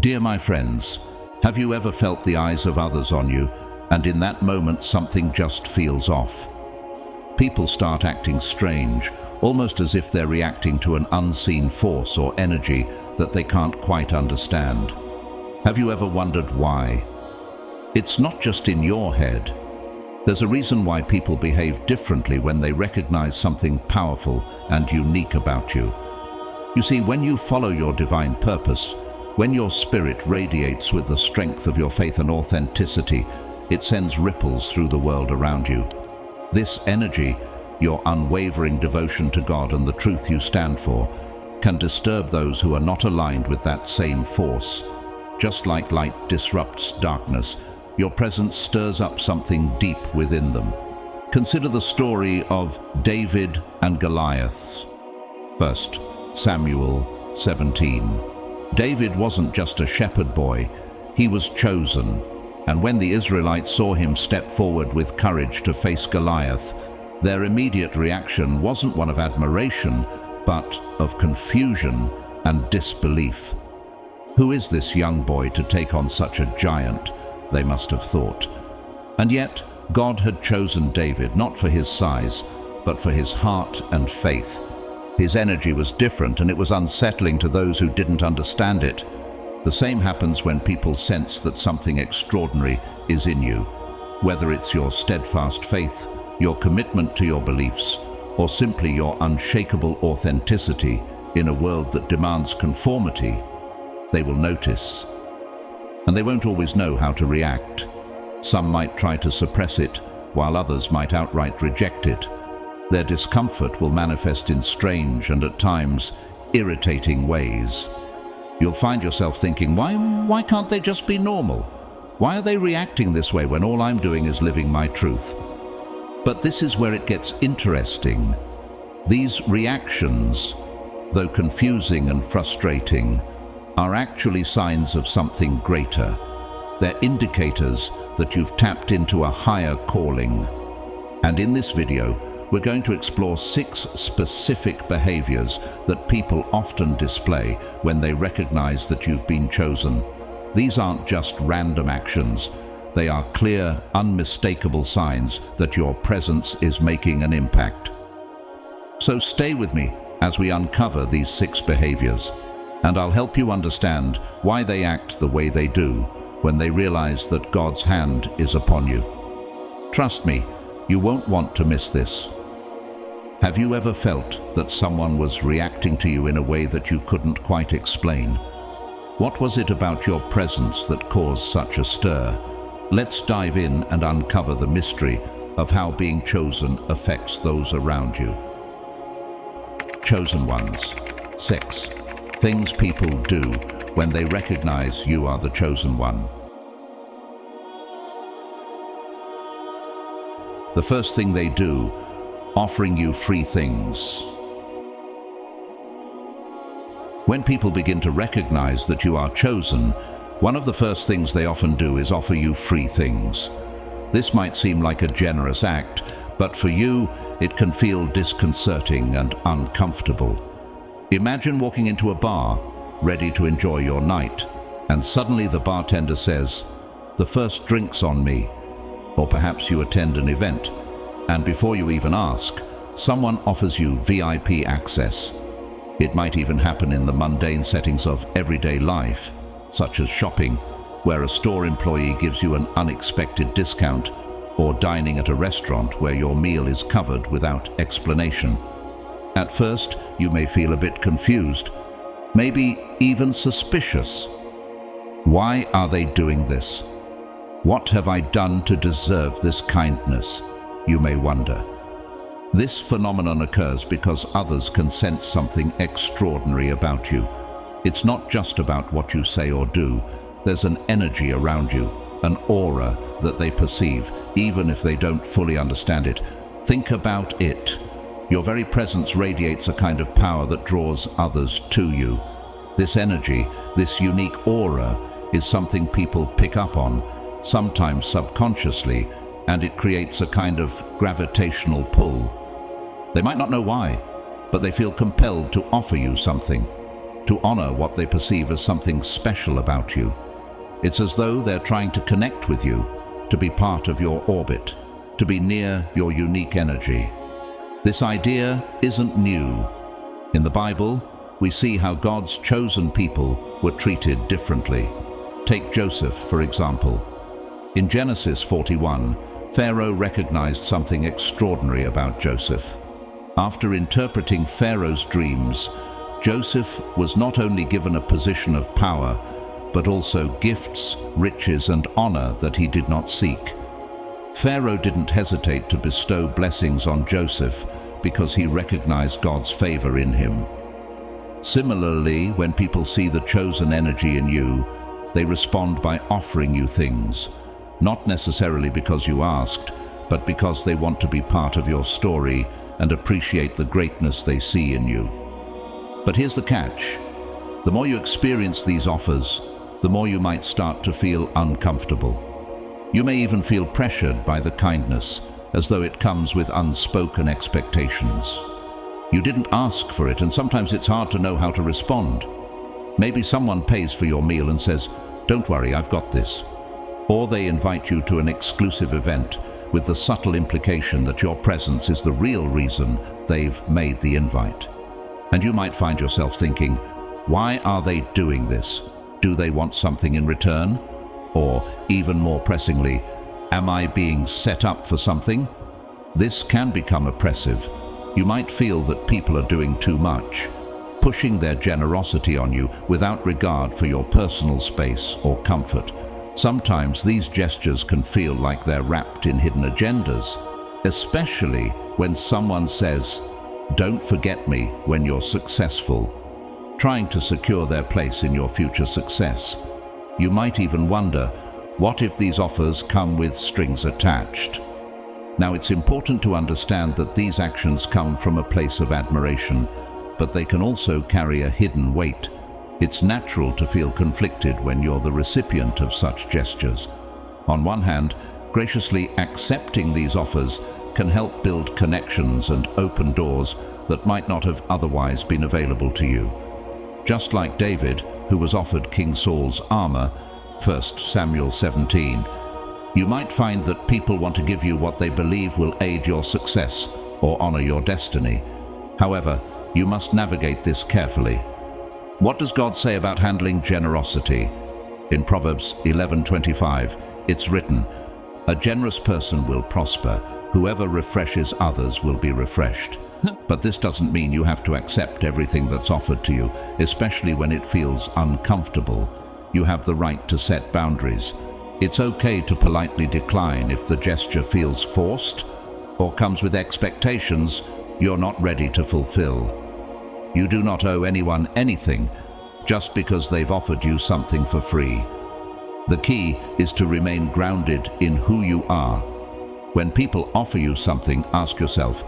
Dear my friends, have you ever felt the eyes of others on you, and in that moment something just feels off? People start acting strange, almost as if they're reacting to an unseen force or energy that they can't quite understand. Have you ever wondered why? It's not just in your head. There's a reason why people behave differently when they recognize something powerful and unique about you. You see, when you follow your divine purpose, when your spirit radiates with the strength of your faith and authenticity, it sends ripples through the world around you. This energy, your unwavering devotion to God and the truth you stand for, can disturb those who are not aligned with that same force. Just like light disrupts darkness, your presence stirs up something deep within them. Consider the story of David and Goliath. 1 Samuel 17. David wasn't just a shepherd boy, he was chosen. And when the Israelites saw him step forward with courage to face Goliath, their immediate reaction wasn't one of admiration, but of confusion and disbelief. Who is this young boy to take on such a giant? They must have thought. And yet, God had chosen David not for his size, but for his heart and faith. His energy was different, and it was unsettling to those who didn't understand it. The same happens when people sense that something extraordinary is in you. Whether it's your steadfast faith, your commitment to your beliefs, or simply your unshakable authenticity in a world that demands conformity, they will notice. And they won't always know how to react. Some might try to suppress it, while others might outright reject it. Their discomfort will manifest in strange and at times irritating ways. You'll find yourself thinking, why can't they just be normal? Why are they reacting this way when all I'm doing is living my truth? But this is where it gets interesting. These reactions, though confusing and frustrating, are actually signs of something greater. They're indicators that you've tapped into a higher calling. And in this video, we're going to explore 6 specific behaviors that people often display when they recognize that you've been chosen. These aren't just random actions. They are clear, unmistakable signs that your presence is making an impact. So stay with me as we uncover these 6 behaviors, and I'll help you understand why they act the way they do when they realize that God's hand is upon you. Trust me, you won't want to miss this. Have you ever felt that someone was reacting to you in a way that you couldn't quite explain? What was it about your presence that caused such a stir? Let's dive in and uncover the mystery of how being chosen affects those around you. Chosen ones. 6. Things people do when they recognize you are the chosen one. The first thing they do, offering you free things. When people begin to recognize that you are chosen, one of the first things they often do is offer you free things. This might seem like a generous act, but for you, it can feel disconcerting and uncomfortable. Imagine walking into a bar, ready to enjoy your night, and suddenly the bartender says, "The first drink's on me." Or perhaps you attend an event, and before you even ask, someone offers you VIP access. It might even happen in the mundane settings of everyday life, such as shopping, where a store employee gives you an unexpected discount, or dining at a restaurant where your meal is covered without explanation. At first, you may feel a bit confused, maybe even suspicious. Why are they doing this? What have I done to deserve this kindness? You may wonder. This phenomenon occurs because others can sense something extraordinary about you. It's not just about what you say or do. There's an energy around you, an aura that they perceive, even if they don't fully understand it. Think about it. Your very presence radiates a kind of power that draws others to you. This energy, this unique aura, is something people pick up on, sometimes subconsciously, and it creates a kind of gravitational pull. They might not know why, but they feel compelled to offer you something. to honor what they perceive as something special about you. It's as though they're trying to connect with you, to be part of your orbit, to be near your unique energy. This idea isn't new. In the Bible, we see how God's chosen people were treated differently. Take Joseph, for example. In Genesis 41, Pharaoh recognized something extraordinary about Joseph. After interpreting Pharaoh's dreams, Joseph was not only given a position of power, but also gifts, riches, and honor that he did not seek. Pharaoh didn't hesitate to bestow blessings on Joseph because he recognized God's favor in him. Similarly, when people see the chosen energy in you, they respond by offering you things, not necessarily because you asked, but because they want to be part of your story and appreciate the greatness they see in you. But here's the catch. The more you experience these offers, the more you might start to feel uncomfortable. You may even feel pressured by the kindness, as though it comes with unspoken expectations. You didn't ask for it, and sometimes it's hard to know how to respond. Maybe someone pays for your meal and says, "Don't worry, I've got this." Or they invite you to an exclusive event with the subtle implication that your presence is the real reason they've made the invite. And you might find yourself thinking, why are they doing this? Do they want something in return? Or, even more pressingly, am I being set up for something? This can become oppressive. You might feel that people are doing too much, pushing their generosity on you without regard for your personal space or comfort. Sometimes these gestures can feel like they're wrapped in hidden agendas, especially when someone says, "Don't forget me when you're successful," trying to secure their place in your future success. You might even wonder, what if these offers come with strings attached? Now, it's important to understand that these actions come from a place of admiration, but they can also carry a hidden weight. It's natural to feel conflicted when you're the recipient of such gestures. On one hand, graciously accepting these offers can help build connections and open doors that might not have otherwise been available to you. Just like David, who was offered King Saul's armor, 1 Samuel 17, you might find that people want to give you what they believe will aid your success or honor your destiny. However, you must navigate this carefully. What does God say about handling generosity? In Proverbs 11:25, it's written, "A generous person will prosper. Whoever refreshes others will be refreshed." But this doesn't mean you have to accept everything that's offered to you, especially when it feels uncomfortable. You have the right to set boundaries. It's okay to politely decline if the gesture feels forced or comes with expectations you're not ready to fulfill. You do not owe anyone anything just because they've offered you something for free. The key is to remain grounded in who you are. When people offer you something, ask yourself,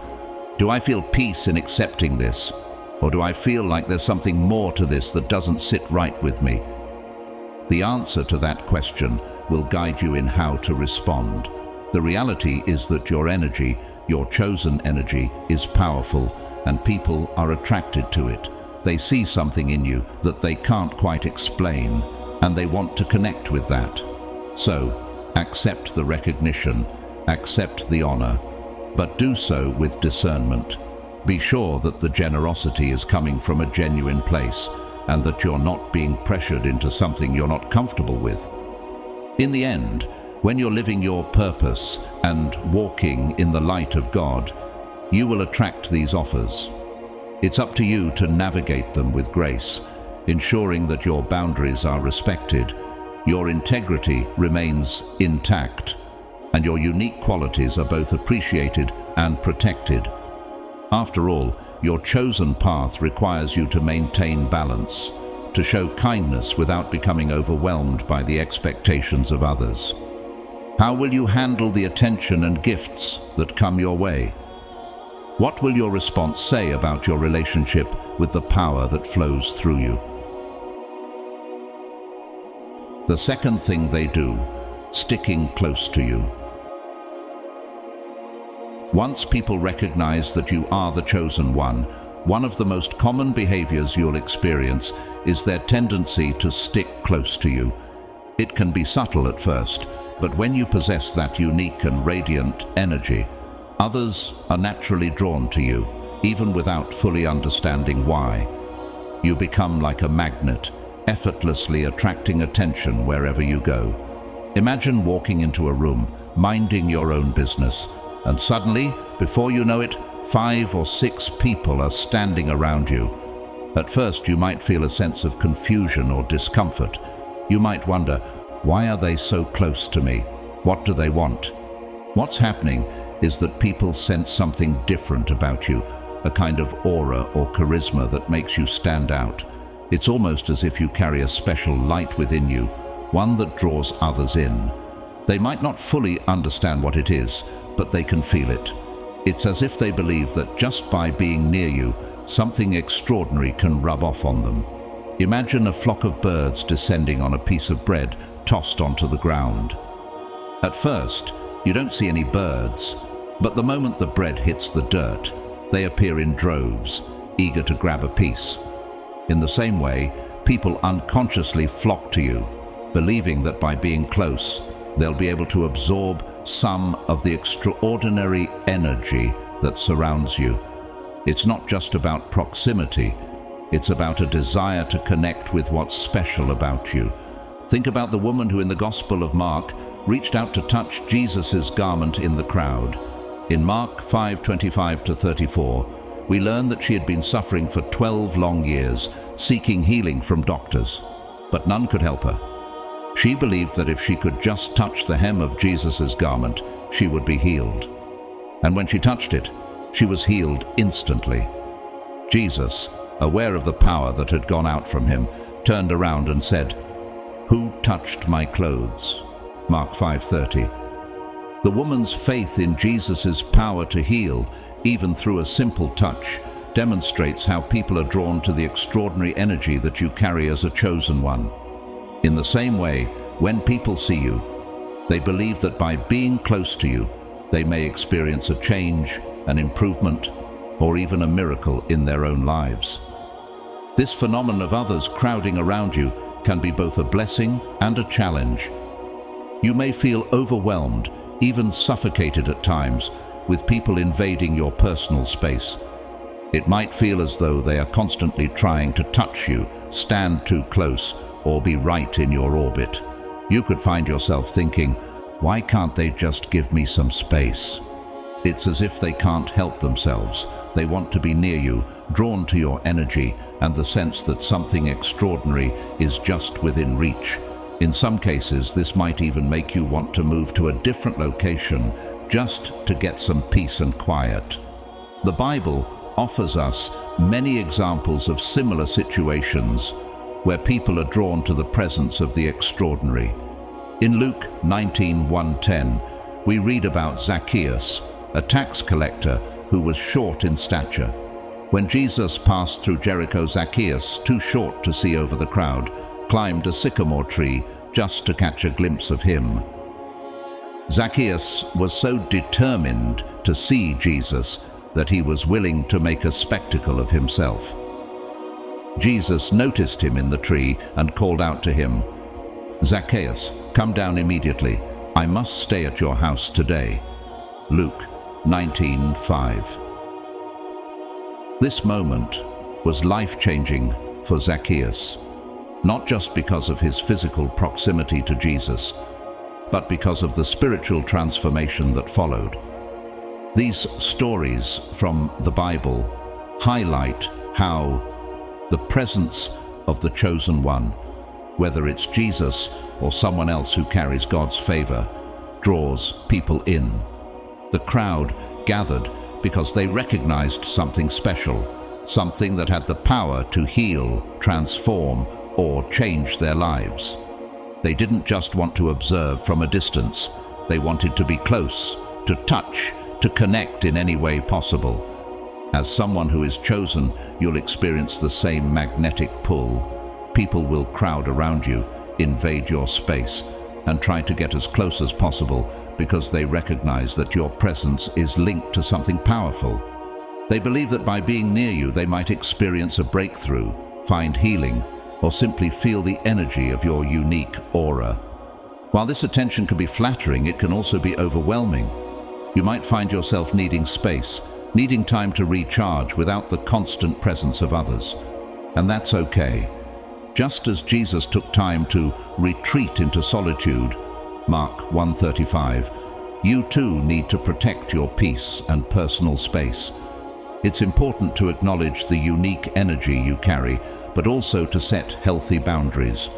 do I feel peace in accepting this? Or do I feel like there's something more to this that doesn't sit right with me? The answer to that question will guide you in how to respond. The reality is that your energy, your chosen energy, is powerful, and people are attracted to it. They see something in you that they can't quite explain, and they want to connect with that. So, accept the recognition, accept the honor, but do so with discernment. Be sure that the generosity is coming from a genuine place, and that you're not being pressured into something you're not comfortable with. In the end, when you're living your purpose and walking in the light of God, you will attract these offers. It's up to you to navigate them with grace, ensuring that your boundaries are respected, your integrity remains intact, and your unique qualities are both appreciated and protected. After all, your chosen path requires you to maintain balance, to show kindness without becoming overwhelmed by the expectations of others. How will you handle the attention and gifts that come your way? What will your response say about your relationship with the power that flows through you? The second thing they do, sticking close to you. Once people recognize that you are the chosen one, One of the most common behaviors you'll experience is their tendency to stick close to you. It can be subtle at first, but when you possess that unique and radiant energy, others are naturally drawn to you, even without fully understanding why. You become like a magnet, effortlessly attracting attention wherever you go. Imagine walking into a room, minding your own business, and suddenly, before you know it, 5 or 6 people are standing around you. At first, you might feel a sense of confusion or discomfort. You might wonder, why are they so close to me? What do they want? What's happening is that people sense something different about you, a kind of aura or charisma that makes you stand out. It's almost as if you carry a special light within you, one that draws others in. They might not fully understand what it is, but they can feel it. It's as if they believe that just by being near you, something extraordinary can rub off on them. Imagine a flock of birds descending on a piece of bread tossed onto the ground. At first, you don't see any birds, but the moment the bread hits the dirt, they appear in droves, eager to grab a piece. In the same way, people unconsciously flock to you, believing that by being close, they'll be able to absorb some of the extraordinary energy that surrounds you. It's not just about proximity, it's about a desire to connect with what's special about you. Think about the woman who in the Gospel of Mark reached out to touch Jesus' garment in the crowd. In Mark 5:25-34, we learn that she had been suffering for 12 long years, seeking healing from doctors, but none could help her. She believed that if she could just touch the hem of Jesus' garment, she would be healed. And when she touched it, she was healed instantly. Jesus, aware of the power that had gone out from him, turned around and said, "Who touched my clothes?" Mark 5:30. The woman's faith in Jesus' power to heal, even through a simple touch, demonstrates how people are drawn to the extraordinary energy that you carry as a chosen one. In the same way, when people see you, they believe that by being close to you, they may experience a change, an improvement, or even a miracle in their own lives. This phenomenon of others crowding around you can be both a blessing and a challenge. You may feel overwhelmed, even suffocated at times, with people invading your personal space. It might feel as though they are constantly trying to touch you, stand too close, or be right in your orbit. You could find yourself thinking, why can't they just give me some space? It's as if they can't help themselves. They want to be near you, drawn to your energy, and the sense that something extraordinary is just within reach. In some cases, this might even make you want to move to a different location just to get some peace and quiet. The Bible offers us many examples of similar situations where people are drawn to the presence of the extraordinary. In Luke 19:1-10, we read about Zacchaeus, a tax collector who was short in stature. When Jesus passed through Jericho, Zacchaeus, too short to see over the crowd, climbed a sycamore tree just to catch a glimpse of him. Zacchaeus was so determined to see Jesus that he was willing to make a spectacle of himself. Jesus noticed him in the tree and called out to him, "Zacchaeus, come down immediately. I must stay at your house today." Luke 19:5. This moment was life-changing for Zacchaeus, not just because of his physical proximity to Jesus, but because of the spiritual transformation that followed. These stories from the Bible highlight how the presence of the chosen one, whether it's Jesus or someone else who carries God's favor, draws people in. The crowd gathered because they recognized something special, something that had the power to heal, transform, or change their lives. They didn't just want to observe from a distance. They wanted to be close, to touch, to connect in any way possible. As someone who is chosen, you'll experience the same magnetic pull. People will crowd around you, invade your space, and try to get as close as possible because they recognize that your presence is linked to something powerful. They believe that by being near you, they might experience a breakthrough, find healing, or simply feel the energy of your unique aura. While this attention can be flattering, it can also be overwhelming. You might find yourself needing space, needing time to recharge without the constant presence of others. And that's okay. Just as Jesus took time to retreat into solitude, Mark 1:35, you too need to protect your peace and personal space. It's important to acknowledge the unique energy you carry, but also to set healthy boundaries.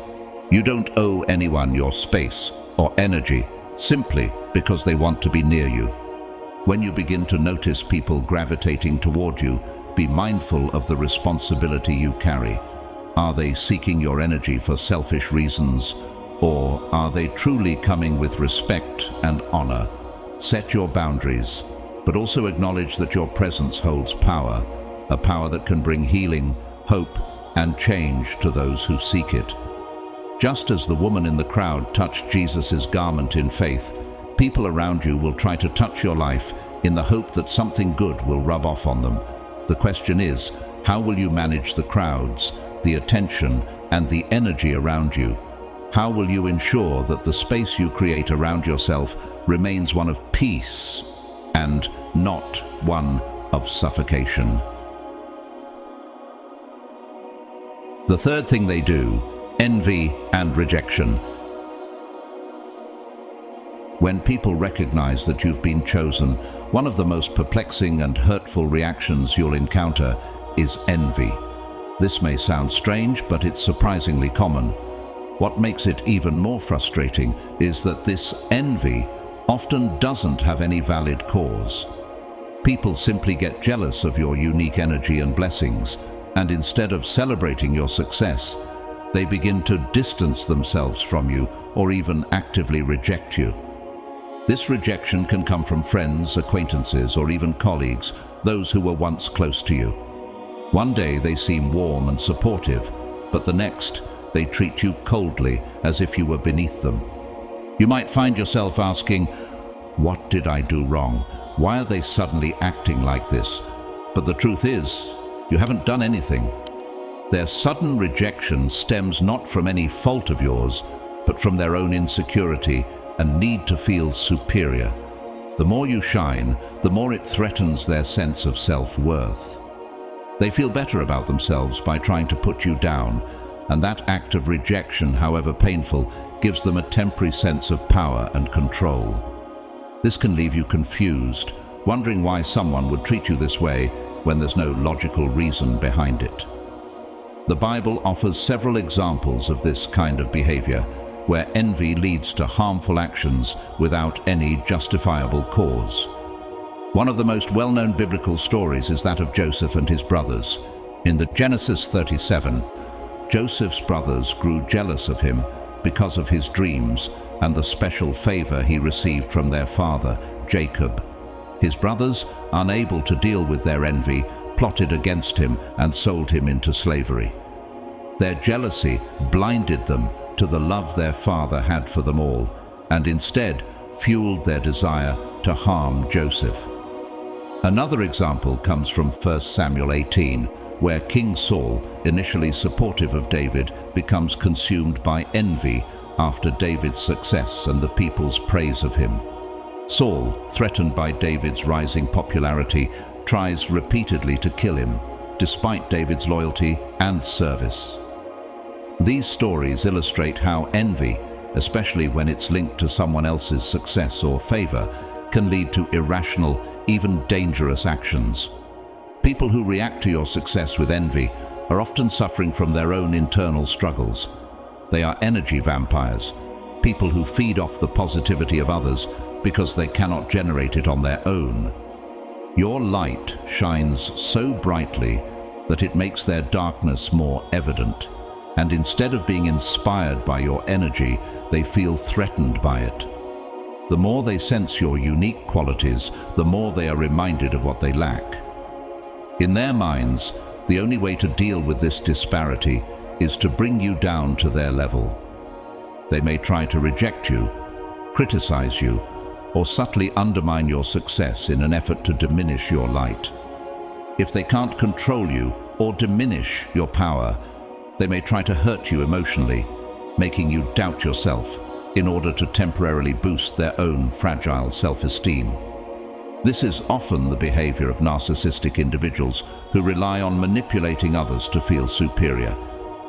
You don't owe anyone your space or energy simply because they want to be near you. When you begin to notice people gravitating toward you, be mindful of the responsibility you carry. Are they seeking your energy for selfish reasons, or are they truly coming with respect and honor? Set your boundaries, but also acknowledge that your presence holds power, a power that can bring healing, hope, and change to those who seek it. Just as the woman in the crowd touched Jesus' garment in faith, people around you will try to touch your life in the hope that something good will rub off on them. The question is, how will you manage the crowds, the attention, and the energy around you? How will you ensure that the space you create around yourself remains one of peace and not one of suffocation? The third thing they do, envy and rejection. When people recognize that you've been chosen, one of the most perplexing and hurtful reactions you'll encounter is envy. This may sound strange, but it's surprisingly common. What makes it even more frustrating is that this envy often doesn't have any valid cause. People simply get jealous of your unique energy and blessings, and instead of celebrating your success, they begin to distance themselves from you or even actively reject you. This rejection can come from friends, acquaintances, or even colleagues, those who were once close to you. One day they seem warm and supportive, but the next they treat you coldly as if you were beneath them. You might find yourself asking, "What did I do wrong? Why are they suddenly acting like this?" But the truth is, you haven't done anything. Their sudden rejection stems not from any fault of yours, but from their own insecurity and need to feel superior. The more you shine, the more it threatens their sense of self-worth. They feel better about themselves by trying to put you down, and that act of rejection, however painful, gives them a temporary sense of power and control. This can leave you confused, wondering why someone would treat you this way when there's no logical reason behind it. The Bible offers several examples of this kind of behavior, where envy leads to harmful actions without any justifiable cause. One of the most well-known biblical stories is that of Joseph and his brothers. In the Genesis 37, Joseph's brothers grew jealous of him because of his dreams and the special favor he received from their father, Jacob. His brothers, unable to deal with their envy, plotted against him and sold him into slavery. Their jealousy blinded them to the love their father had for them all, and instead fueled their desire to harm Joseph. Another example comes from 1 Samuel 18, where King Saul, initially supportive of David, becomes consumed by envy after David's success and the people's praise of him. Saul, threatened by David's rising popularity, tries repeatedly to kill him, despite David's loyalty and service. These stories illustrate how envy, especially when it's linked to someone else's success or favor, can lead to irrational, even dangerous actions. People who react to your success with envy are often suffering from their own internal struggles. They are energy vampires, people who feed off the positivity of others because they cannot generate it on their own. Your light shines so brightly that it makes their darkness more evident, and instead of being inspired by your energy, they feel threatened by it. The more they sense your unique qualities, the more they are reminded of what they lack. In their minds, the only way to deal with this disparity is to bring you down to their level. They may try to reject you, criticize you, or subtly undermine your success in an effort to diminish your light. If they can't control you or diminish your power, they may try to hurt you emotionally, making you doubt yourself in order to temporarily boost their own fragile self-esteem. This is often the behavior of narcissistic individuals who rely on manipulating others to feel superior.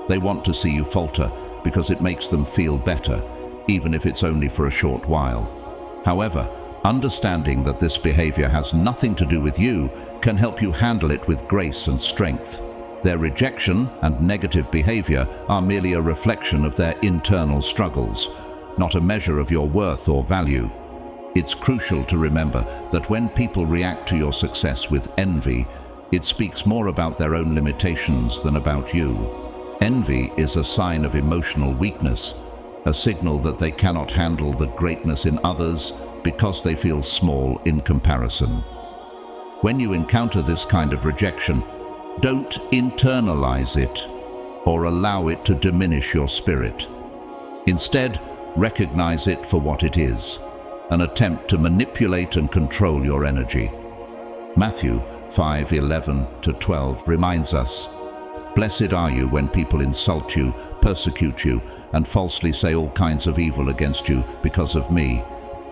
They want to see you falter because it makes them feel better, even if it's only for a short while. However, understanding that this behavior has nothing to do with you can help you handle it with grace and strength. Their rejection and negative behavior are merely a reflection of their internal struggles, not a measure of your worth or value. It's crucial to remember that when people react to your success with envy, it speaks more about their own limitations than about you. Envy is a sign of emotional weakness, a signal that they cannot handle the greatness in others because they feel small in comparison. When you encounter this kind of rejection, don't internalize it or allow it to diminish your spirit. Instead, recognize it for what it is, an attempt to manipulate and control your energy. Matthew 5:11-12 reminds us, "Blessed are you when people insult you, persecute you, and falsely say all kinds of evil against you because of me.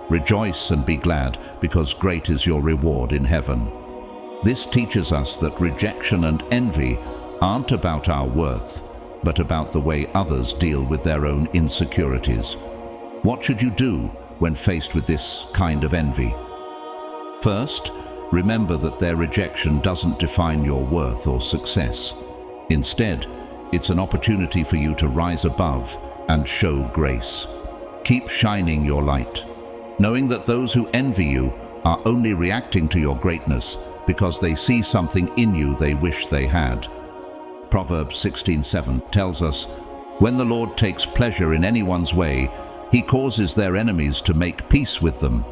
Rejoice and be glad, because great is your reward in heaven." This teaches us that rejection and envy aren't about our worth, but about the way others deal with their own insecurities. What should you do when faced with this kind of envy? First, remember that their rejection doesn't define your worth or success. Instead, it's an opportunity for you to rise above and show grace. Keep shining your light, knowing that those who envy you are only reacting to your greatness because they see something in you they wish they had. Proverbs 16:7 tells us, "When the Lord takes pleasure in anyone's way, He causes their enemies to make peace with them."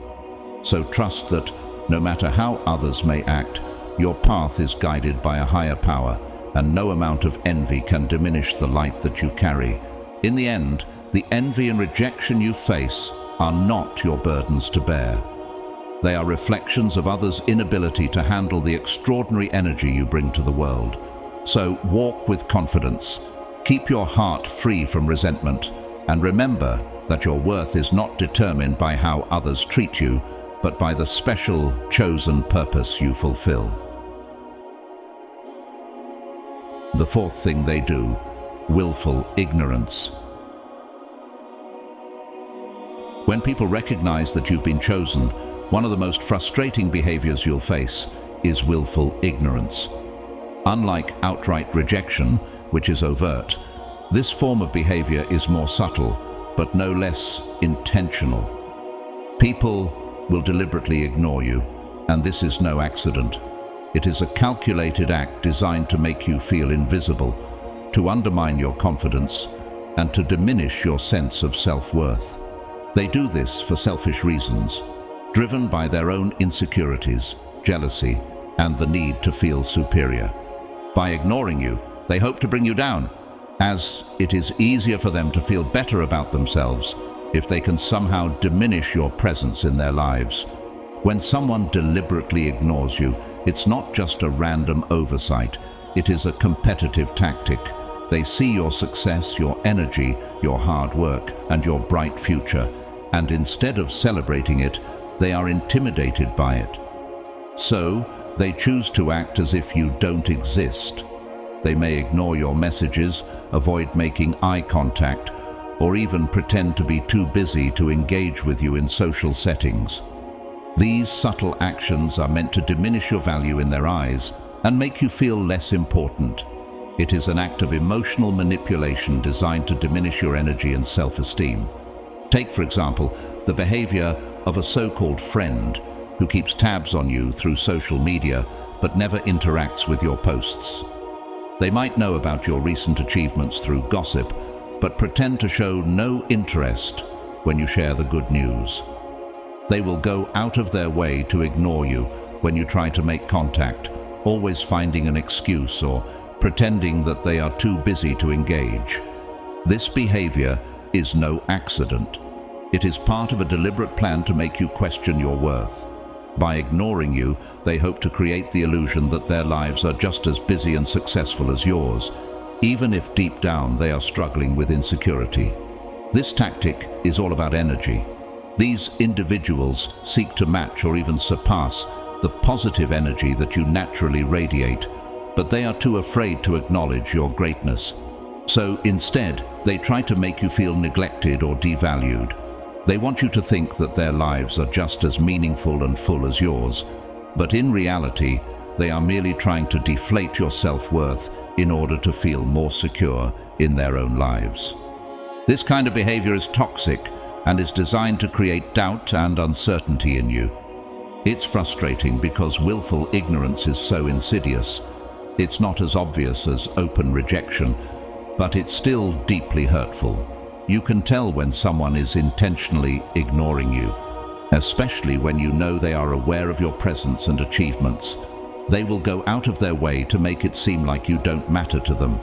So trust that, no matter how others may act, your path is guided by a higher power, and no amount of envy can diminish the light that you carry. In the end, the envy and rejection you face are not your burdens to bear. They are reflections of others' inability to handle the extraordinary energy you bring to the world. So walk with confidence, keep your heart free from resentment, and remember that your worth is not determined by how others treat you, but by the special, chosen purpose you fulfill. The fourth thing they do, willful ignorance. When people recognize that you've been chosen, one of the most frustrating behaviors you'll face is willful ignorance. Unlike outright rejection, which is overt, this form of behavior is more subtle, but no less intentional. People will deliberately ignore you, and this is no accident. It is a calculated act designed to make you feel invisible, to undermine your confidence, and to diminish your sense of self-worth. They do this for selfish reasons, driven by their own insecurities, jealousy, and the need to feel superior. By ignoring you, they hope to bring you down, as it is easier for them to feel better about themselves if they can somehow diminish your presence in their lives. When someone deliberately ignores you, it's not just a random oversight, it is a competitive tactic. They see your success, your energy, your hard work, and your bright future, and instead of celebrating it, they are intimidated by it. So, they choose to act as if you don't exist. They may ignore your messages, avoid making eye contact, or even pretend to be too busy to engage with you in social settings. These subtle actions are meant to diminish your value in their eyes and make you feel less important. It is an act of emotional manipulation designed to diminish your energy and self-esteem. Take, for example, the behavior of a so-called friend who keeps tabs on you through social media but never interacts with your posts. They might know about your recent achievements through gossip, but pretend to show no interest when you share the good news. They will go out of their way to ignore you when you try to make contact, always finding an excuse or pretending that they are too busy to engage. This behavior is no accident. It is part of a deliberate plan to make you question your worth. By ignoring you, they hope to create the illusion that their lives are just as busy and successful as yours, even if deep down they are struggling with insecurity. This tactic is all about energy. These individuals seek to match or even surpass the positive energy that you naturally radiate, but they are too afraid to acknowledge your greatness. So instead, they try to make you feel neglected or devalued. They want you to think that their lives are just as meaningful and full as yours, but in reality, they are merely trying to deflate your self-worth in order to feel more secure in their own lives. This kind of behavior is toxic and is designed to create doubt and uncertainty in you. It's frustrating because willful ignorance is so insidious. It's not as obvious as open rejection, but it's still deeply hurtful. You can tell when someone is intentionally ignoring you, especially when you know they are aware of your presence and achievements. They will go out of their way to make it seem like you don't matter to them.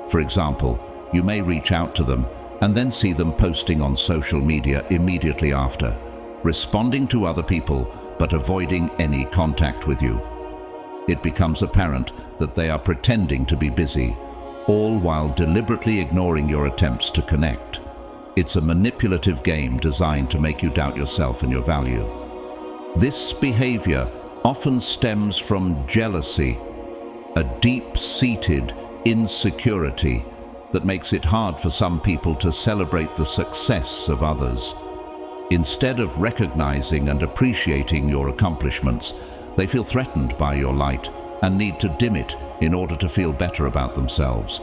For example, you may reach out to them and then see them posting on social media immediately after, responding to other people but avoiding any contact with you. It becomes apparent that they are pretending to be busy, all while deliberately ignoring your attempts to connect. It's a manipulative game designed to make you doubt yourself and your value. This behavior often stems from jealousy, a deep-seated insecurity that makes it hard for some people to celebrate the success of others. Instead of recognizing and appreciating your accomplishments, they feel threatened by your light and need to dim it in order to feel better about themselves.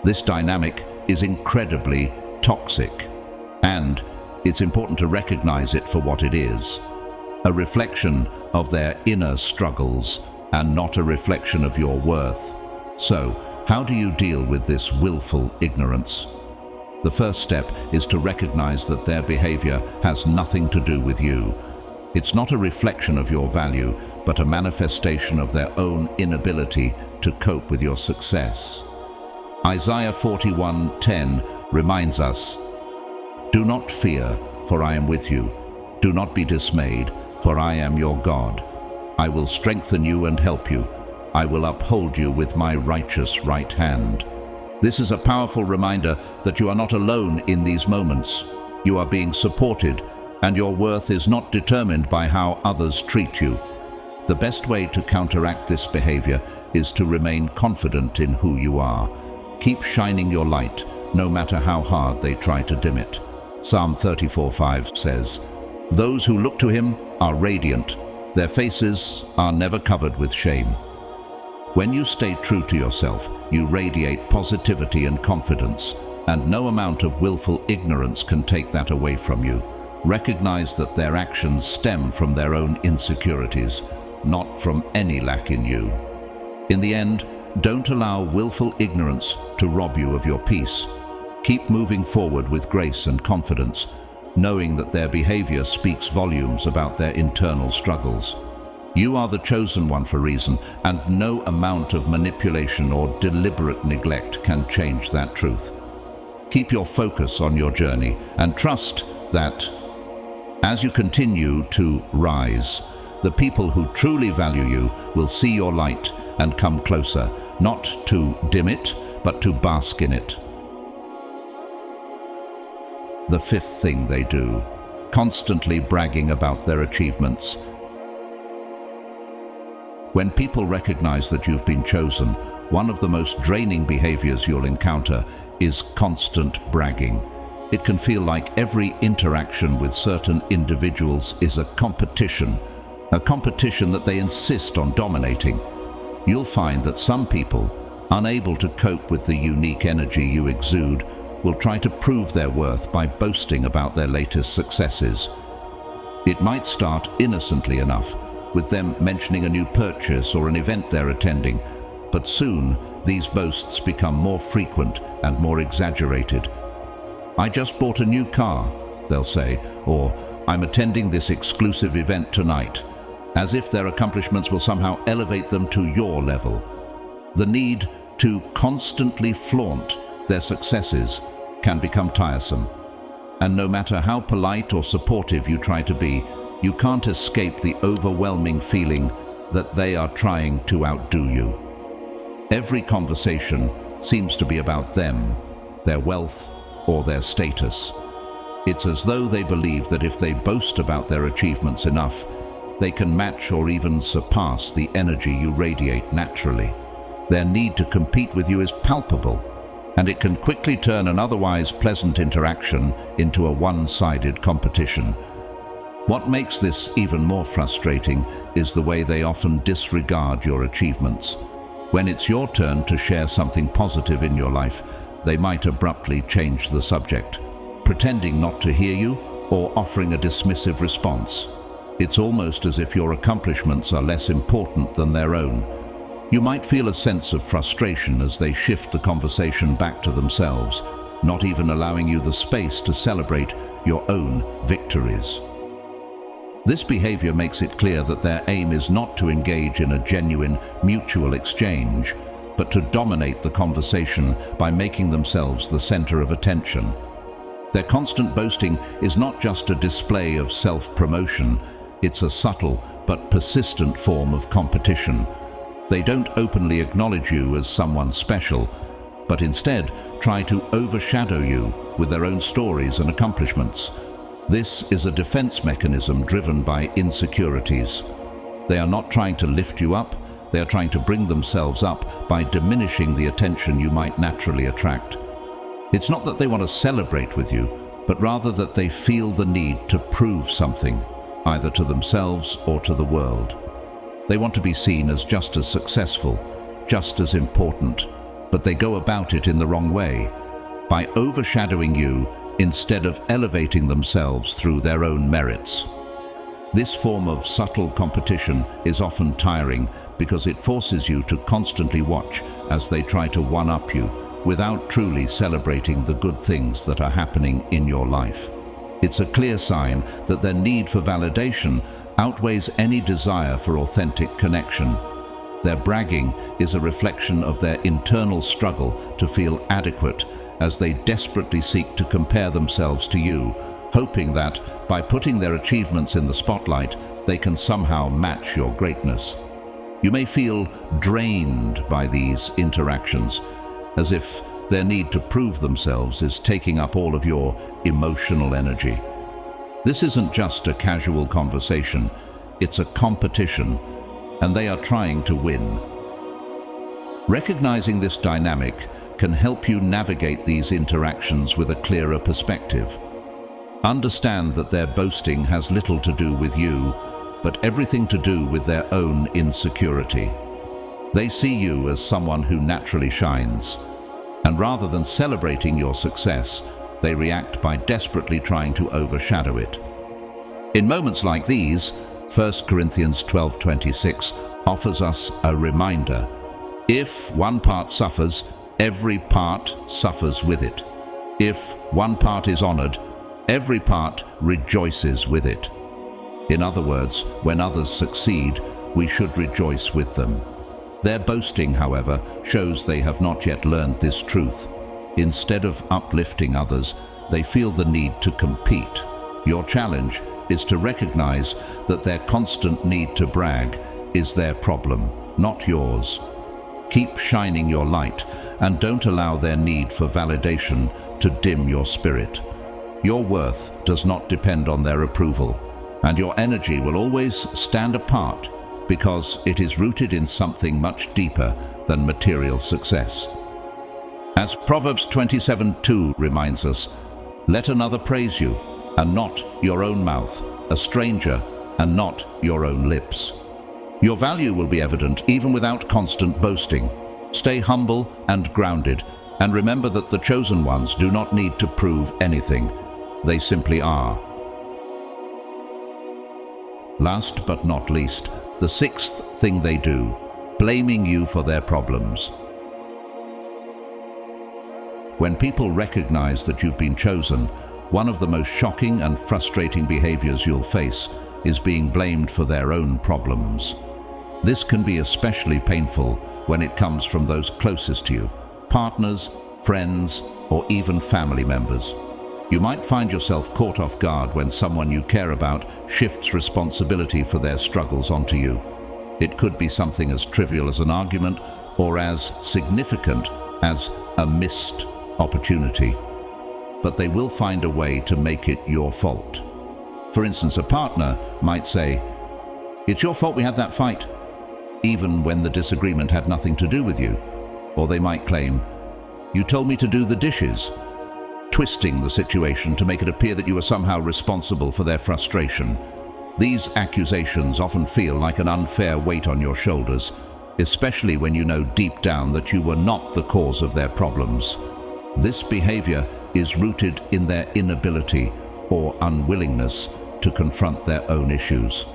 This dynamic is incredibly toxic, and it's important to recognize it for what it is: a reflection of their inner struggles and not a reflection of your worth. So, how do you deal with this willful ignorance? The first step is to recognize that their behavior has nothing to do with you. It's not a reflection of your value, but a manifestation of their own inability to cope with your success. Isaiah 41:10 reminds us, "Do not fear, for I am with you. Do not be dismayed, for I am your God. I will strengthen you and help you. I will uphold you with my righteous right hand." This is a powerful reminder that you are not alone in these moments. You are being supported, and your worth is not determined by how others treat you. The best way to counteract this behavior is to remain confident in who you are. Keep shining your light, no matter how hard they try to dim it. Psalm 34:5 says, "Those who look to him are radiant. Their faces are never covered with shame." When you stay true to yourself, you radiate positivity and confidence, and no amount of willful ignorance can take that away from you. Recognize that their actions stem from their own insecurities, not from any lack in you. In the end, don't allow willful ignorance to rob you of your peace. Keep moving forward with grace and confidence, knowing that their behavior speaks volumes about their internal struggles. You are the chosen one for a reason, and no amount of manipulation or deliberate neglect can change that truth. Keep your focus on your journey and trust that as you continue to rise, the people who truly value you will see your light and come closer, not to dim it, but to bask in it. The fifth thing they do: constantly bragging about their achievements. When people recognize that you've been chosen, one of the most draining behaviors you'll encounter is constant bragging. It can feel like every interaction with certain individuals is a competition that they insist on dominating. You'll find that some people, unable to cope with the unique energy you exude, will try to prove their worth by boasting about their latest successes. It might start innocently enough, with them mentioning a new purchase or an event they're attending, but soon these boasts become more frequent and more exaggerated. "I just bought a new car," they'll say, or "I'm attending this exclusive event tonight," as if their accomplishments will somehow elevate them to your level. The need to constantly flaunt their successes can become tiresome, and no matter how polite or supportive you try to be, you can't escape the overwhelming feeling that they are trying to outdo you. Every conversation seems to be about them, their wealth, or their status. It's as though they believe that if they boast about their achievements enough, they can match or even surpass the energy you radiate naturally. Their need to compete with you is palpable, and it can quickly turn an otherwise pleasant interaction into a one-sided competition. What makes this even more frustrating is the way they often disregard your achievements. When it's your turn to share something positive in your life, they might abruptly change the subject, pretending not to hear you or offering a dismissive response. It's almost as if your accomplishments are less important than their own. You might feel a sense of frustration as they shift the conversation back to themselves, not even allowing you the space to celebrate your own victories. This behavior makes it clear that their aim is not to engage in a genuine mutual exchange, but to dominate the conversation by making themselves the center of attention. Their constant boasting is not just a display of self-promotion, it's a subtle but persistent form of competition. They don't openly acknowledge you as someone special, but instead try to overshadow you with their own stories and accomplishments. This is a defense mechanism driven by insecurities. They are not trying to lift you up, they are trying to bring themselves up by diminishing the attention you might naturally attract. It's not that they want to celebrate with you, but rather that they feel the need to prove something, either to themselves or to the world. They want to be seen as just as successful, just as important, but they go about it in the wrong way, by overshadowing you instead of elevating themselves through their own merits. This form of subtle competition is often tiring because it forces you to constantly watch as they try to one-up you without truly celebrating the good things that are happening in your life. It's a clear sign that their need for validation outweighs any desire for authentic connection. Their bragging is a reflection of their internal struggle to feel adequate as they desperately seek to compare themselves to you, hoping that, by putting their achievements in the spotlight, they can somehow match your greatness. You may feel drained by these interactions, as if their need to prove themselves is taking up all of your emotional energy. This isn't just a casual conversation, it's a competition, and they are trying to win. Recognizing this dynamic can help you navigate these interactions with a clearer perspective. Understand that their boasting has little to do with you, but everything to do with their own insecurity. They see you as someone who naturally shines, and rather than celebrating your success, they react by desperately trying to overshadow it. In moments like these, 1 Corinthians 12:26 offers us a reminder. If one part suffers, every part suffers with it. If one part is honored, every part rejoices with it. In other words, when others succeed, we should rejoice with them. Their boasting, however, shows they have not yet learned this truth. Instead of uplifting others, they feel the need to compete. Your challenge is to recognize that their constant need to brag is their problem, not yours. Keep shining your light and don't allow their need for validation to dim your spirit. Your worth does not depend on their approval, and your energy will always stand apart because it is rooted in something much deeper than material success. As Proverbs 27:2 reminds us, let another praise you, and not your own mouth, a stranger, and not your own lips. Your value will be evident even without constant boasting. Stay humble and grounded, and remember that the chosen ones do not need to prove anything. They simply are. Last but not least, the sixth thing they do, blaming you for their problems. When people recognize that you've been chosen, one of the most shocking and frustrating behaviors you'll face is being blamed for their own problems. This can be especially painful when it comes from those closest to you, partners, friends, or even family members. You might find yourself caught off guard when someone you care about shifts responsibility for their struggles onto you. It could be something as trivial as an argument or as significant as a missed opportunity. But they will find a way to make it your fault. For instance, a partner might say, "It's your fault we had that fight," even when the disagreement had nothing to do with you. Or they might claim, "You told me to do the dishes," twisting the situation to make it appear that you are somehow responsible for their frustration. These accusations often feel like an unfair weight on your shoulders, especially when you know deep down that you were not the cause of their problems. This behavior is rooted in their inability or unwillingness to confront their own issues.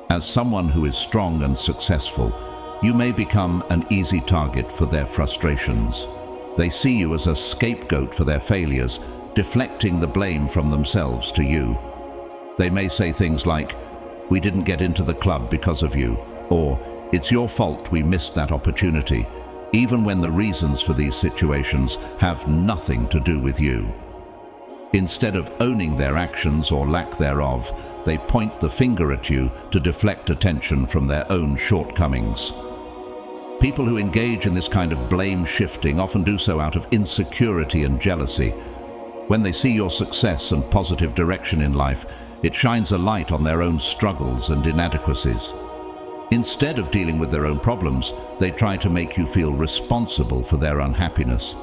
As someone who is strong and successful, you may become an easy target for their frustrations. They see you as a scapegoat for their failures, deflecting the blame from themselves to you. They may say things like, "We didn't get into the club because of you," or "It's your fault we missed that opportunity," even when the reasons for these situations have nothing to do with you. Instead of owning their actions or lack thereof, they point the finger at you to deflect attention from their own shortcomings. People who engage in this kind of blame shifting often do so out of insecurity and jealousy. When they see your success and positive direction in life, it shines a light on their own struggles and inadequacies. Instead of dealing with their own problems, they try to make you feel responsible for their unhappiness.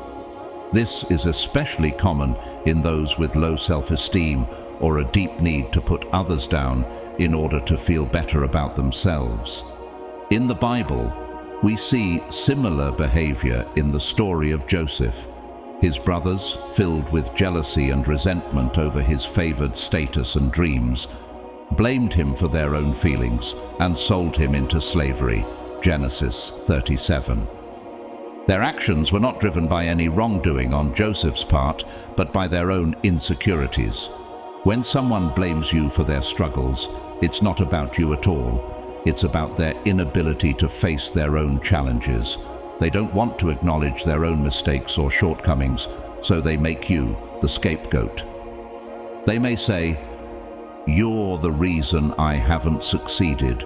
This is especially common in those with low self-esteem or a deep need to put others down in order to feel better about themselves. In the Bible, we see similar behavior in the story of Joseph. His brothers, filled with jealousy and resentment over his favored status and dreams, blamed him for their own feelings and sold him into slavery. Genesis 37. Their actions were not driven by any wrongdoing on Joseph's part, but by their own insecurities. When someone blames you for their struggles, it's not about you at all. It's about their inability to face their own challenges. They don't want to acknowledge their own mistakes or shortcomings, so they make you the scapegoat. They may say, "You're the reason I haven't succeeded,"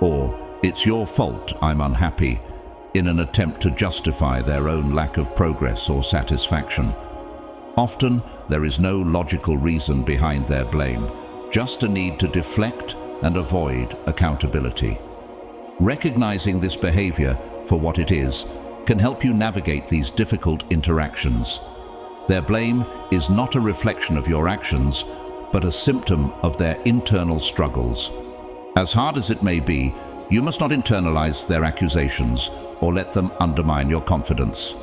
or "It's your fault I'm unhappy," in an attempt to justify their own lack of progress or satisfaction. Often, there is no logical reason behind their blame, just a need to deflect and avoid accountability. Recognizing this behavior for what it is can help you navigate these difficult interactions. Their blame is not a reflection of your actions, but a symptom of their internal struggles. As hard as it may be, you must not internalize their accusations or let them undermine your confidence.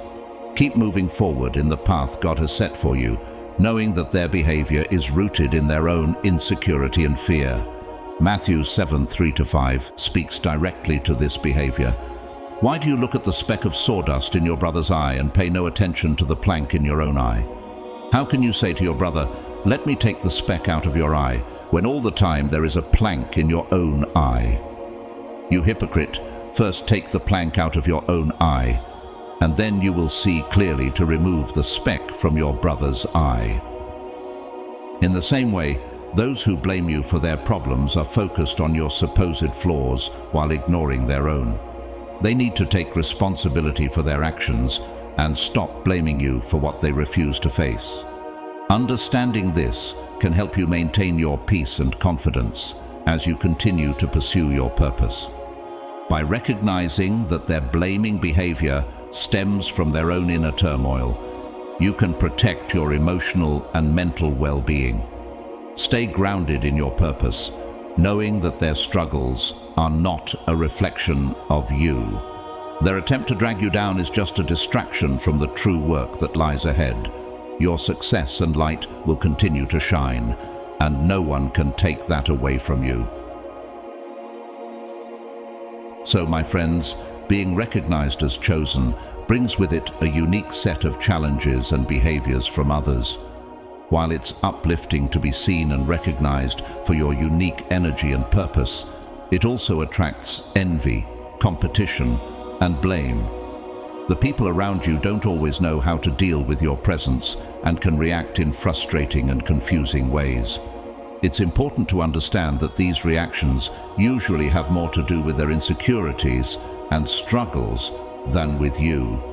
Keep moving forward in the path God has set for you, knowing that their behavior is rooted in their own insecurity and fear. Matthew 7:3-5 speaks directly to this behavior. Why do you look at the speck of sawdust in your brother's eye and pay no attention to the plank in your own eye? How can you say to your brother, "Let me take the speck out of your eye," when all the time there is a plank in your own eye? You hypocrite, first take the plank out of your own eye, and then you will see clearly to remove the speck from your brother's eye. In the same way, those who blame you for their problems are focused on your supposed flaws while ignoring their own. They need to take responsibility for their actions and stop blaming you for what they refuse to face. Understanding this can help you maintain your peace and confidence as you continue to pursue your purpose. By recognizing that their blaming behavior stems from their own inner turmoil, you can protect your emotional and mental well-being. Stay grounded in your purpose, knowing that their struggles are not a reflection of you. Their attempt to drag you down is just a distraction from the true work that lies ahead. Your success and light will continue to shine, and no one can take that away from you. So, my friends, being recognized as chosen brings with it a unique set of challenges and behaviors from others. While it's uplifting to be seen and recognized for your unique energy and purpose, it also attracts envy, competition, and blame. The people around you don't always know how to deal with your presence and can react in frustrating and confusing ways. It's important to understand that these reactions usually have more to do with their insecurities and struggles than with you.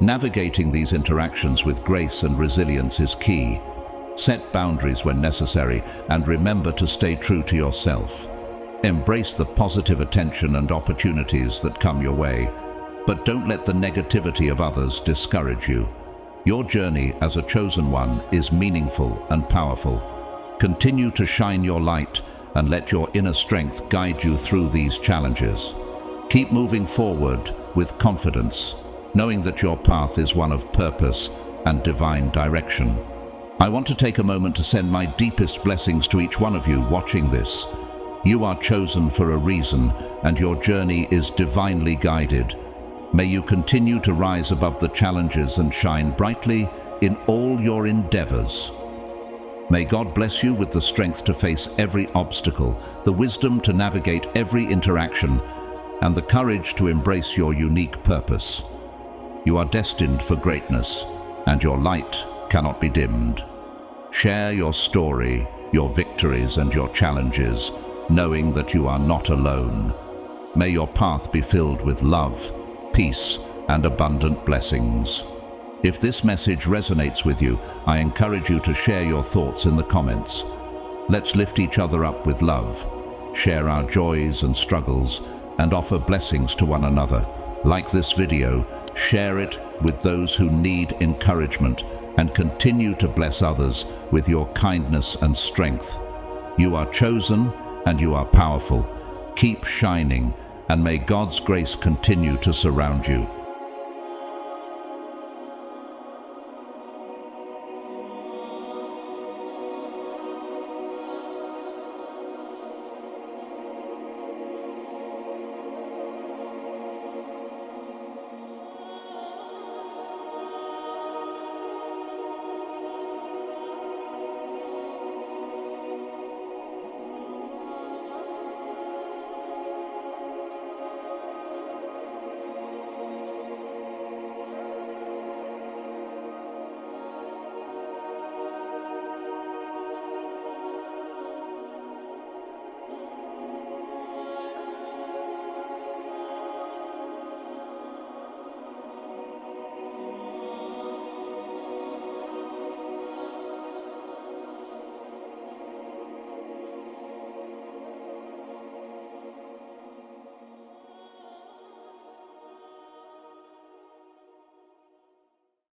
Navigating these interactions with grace and resilience is key. Set boundaries when necessary and remember to stay true to yourself. Embrace the positive attention and opportunities that come your way, but don't let the negativity of others discourage you. Your journey as a chosen one is meaningful and powerful. Continue to shine your light and let your inner strength guide you through these challenges. Keep moving forward with confidence, knowing that your path is one of purpose and divine direction. I want to take a moment to send my deepest blessings to each one of you watching this. You are chosen for a reason, and your journey is divinely guided. May you continue to rise above the challenges and shine brightly in all your endeavors. May God bless you with the strength to face every obstacle, the wisdom to navigate every interaction, and the courage to embrace your unique purpose. You are destined for greatness, and your light cannot be dimmed. Share your story, your victories, and your challenges, knowing that you are not alone. May your path be filled with love, peace, and abundant blessings. If this message resonates with you, I encourage you to share your thoughts in the comments. Let's lift each other up with love, share our joys and struggles, and offer blessings to one another. Like this video, share it with those who need encouragement, and continue to bless others with your kindness and strength. You are chosen and you are powerful. Keep shining, and may God's grace continue to surround you.